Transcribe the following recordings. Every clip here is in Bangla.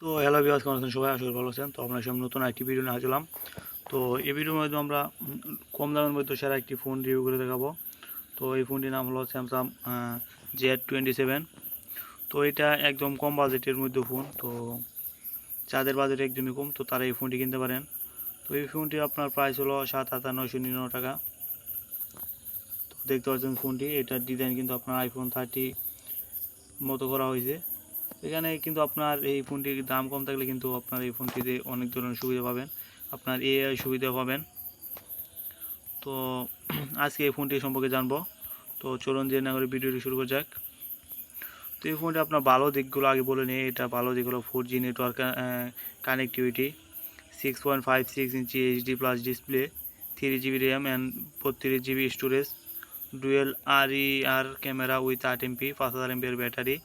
তো হ্যালো ভিউয়ার্স, কেমন আছেন সবাই? আশা করি ভালো আছেন। তো আমরা সব নতুন একটি ভিডিও নিয়ে হাজির হলাম। তো এই ভিডিওর মধ্যে আমরা কম দামের মধ্যে সেরা একটি ফোন রিভিউ করে দেখাবো। তো এই ফোনটির নাম হলো স্যামসাং Z27। তো এটা একদম কম বাজেটের মধ্যে ফোন। তো যাদের বাজেট একদমই কম তো তারা এই ফোনটি কিনতে পারেন। তো এই ফোনটি আপনার প্রাইস হলো ৭,৯৯৯ টাকা। তো দেখতে পাচ্ছেন ফোনটি, এটার ডিজাইন কিন্তু আপনার iPhone 30 মতো করা হয়েছে। এখানে কিন্তু আপনার এই ফোনটির দাম কম থাকলে কিন্তু আপনার এই ফোনটিতে অনেক ধরনের সুবিধা পাবেন। আপনার এআই সুবিধা পাবেন। তো আজকে এই ফোনটি সম্পর্কে জানবো। তো চলুন জেনে করে ভিডিওটি শুরু করা যাক। তো এই ফোনটি আপনার ভালো দিকগুলো আগে বলে নিই। এটা ভালো দিক হলো 4G নেটওয়ার্ক কানেক্টিভিটি, 6.56 ইঞ্চি HD plus display, 3 GB RAM and 32 GB storage, dual RER camera with 8 MP, 5000 mAh battery,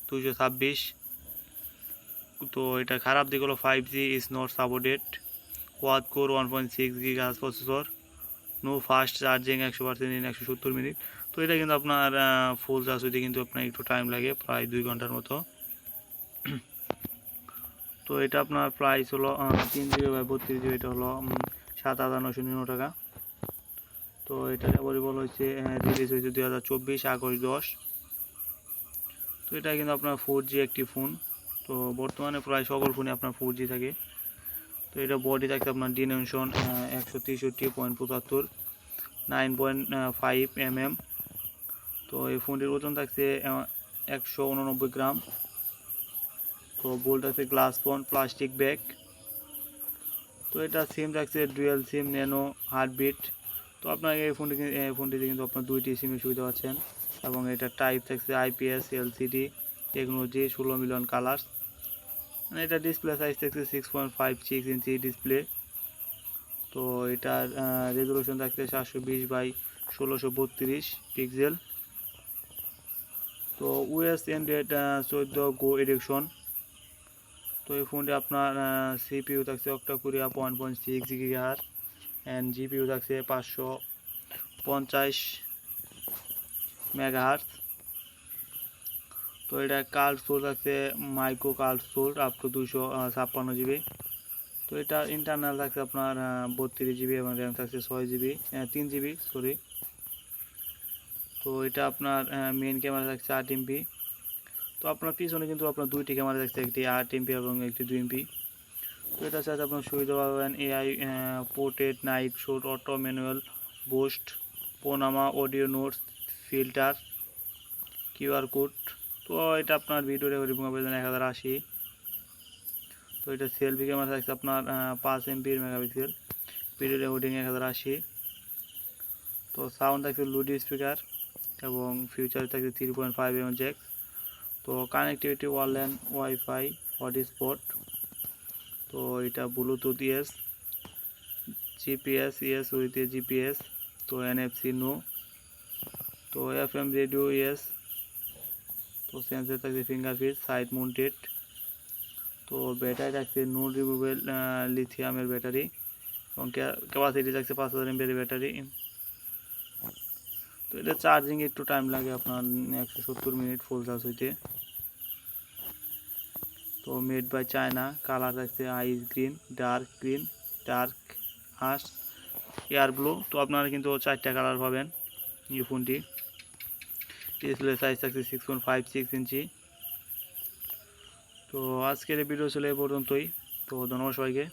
226। তো এটা খারাপ দিক হলো 5G is not supported, quad core 1.6 GHz processor, no fast charging 100% in 170 minute. তো এটা কিন্তু আপনার ফুল চার্জ হইতে কিন্তু আপনার একটু টাইম লাগে, প্রায় 2 ঘন্টার মতো। তো এটা আপনার প্রাইস হলো 3 GB বাই 32 GB, এটা হলো ৭,৯৯৯ টাকা। তো এটা অ্যাভেলেবল হয়েছে, রিলিজ হয়েছে 2024 আগস্ট 10। তো এটা কিন্তু আপনার 4G একটি ফোন। তো বর্তমানে প্রায় সকল ফোনে আপনার 4G থাকে। তো এটা বডি থাকছে আপনার ডিমেনশন 163.75, 9.5 mm। তো এই ফোনটির ওজন থাকছে 189 গ্রাম। তো বোল্ট আছে গ্লাস ফোন, প্লাস্টিক ব্যাগ। তো এটা সিম থাকছে ডুয়েল সিম ন্যানো হার্টবিট। তো আপনার এই ফোনটিতে কিন্তু আপনার 2টি সিমের সুবিধা পাচ্ছেন। এবং এটা টাইপ থাকছে IPS LCD technology, 16 million colours. মানে এটা ডিসপ্লে সাইজ থাকছে 6.56 ইঞ্চি ডিসপ্লে। তো এটার রেজলিউশন থাকছে 720 বাই 1632 পিক্সেল। তো US Android 14 গো এডিকশন। তো এই ফোনটি আপনার CPU থাকছে অক্টাকোরিয়া 1.6 GHz অ্যান্ড GPU থাকছে 550 MHz। তো এটা কার্ড সোর্স আছে micro card source up to 256 GB। তো এটা ইন্টারনাল থাকছে আপনার 32 GB এবং র্যাম থাকছে 3 GB সরি। তো এটা আপনার মেইন ক্যামেরা থাকছে 8 MP। তো আপনার পিছনে কিন্তু আপনার 2টি ক্যামেরা থাকছে, একটি 8 MP এবং একটি 2 MP। তো এটার সাথে আপনার সুবিধা পাবেন AI portrait, night shoot, auto manual boost, panorama audio notes, filter, QR code. তো এটা আপনার ভিডিও রেকর্ডিং পাবেন 1080। তো এটা সেলফি ক্যামেরা থাকছে আপনার 5 MP মেগাপিক্সেল, ভিডিও রেকর্ডিং 1080। তো সাউন্ড থাকছে লুডি স্পিকার এবং ফিউচার থাকছে 3.5 mm জ্যাক। তো কানেক্টিভিটি ওয়ারল্যান ওয়াইফাই হটস্পট। তো এটা Bluetooth yes, GPS yes with a GPS। তো NFC নো। তো FM রেডিও ইয়েস। তো সেন্সর থাকছে ফিঙ্গারপ্রিন্ট, সাইড মাউন্টেড। তো ব্যাটারি থাকছে নন রিমুভেবল লিথিয়ামের ব্যাটারি এবং ক্যাপাসিটি থাকছে 5000 mAh ব্যাটারি। তো এটা চার্জিং একটু টাইম লাগে আপনার 170 মিনিট ফুল চার্জ হইতে। তো মেড বাই চায়না। কালার থাকছে ice green, dark ash, air blue. তো আপনারা কিন্তু 4টা কালার পাবেন এই ফোনটি। ডিসপ্লে সাইজ থাকছে 6.56 ইঞ্চি। তো আজকের এই ভিডিও ছিল এই পর্যন্তই। তো ধন্যবাদ সবাইকে।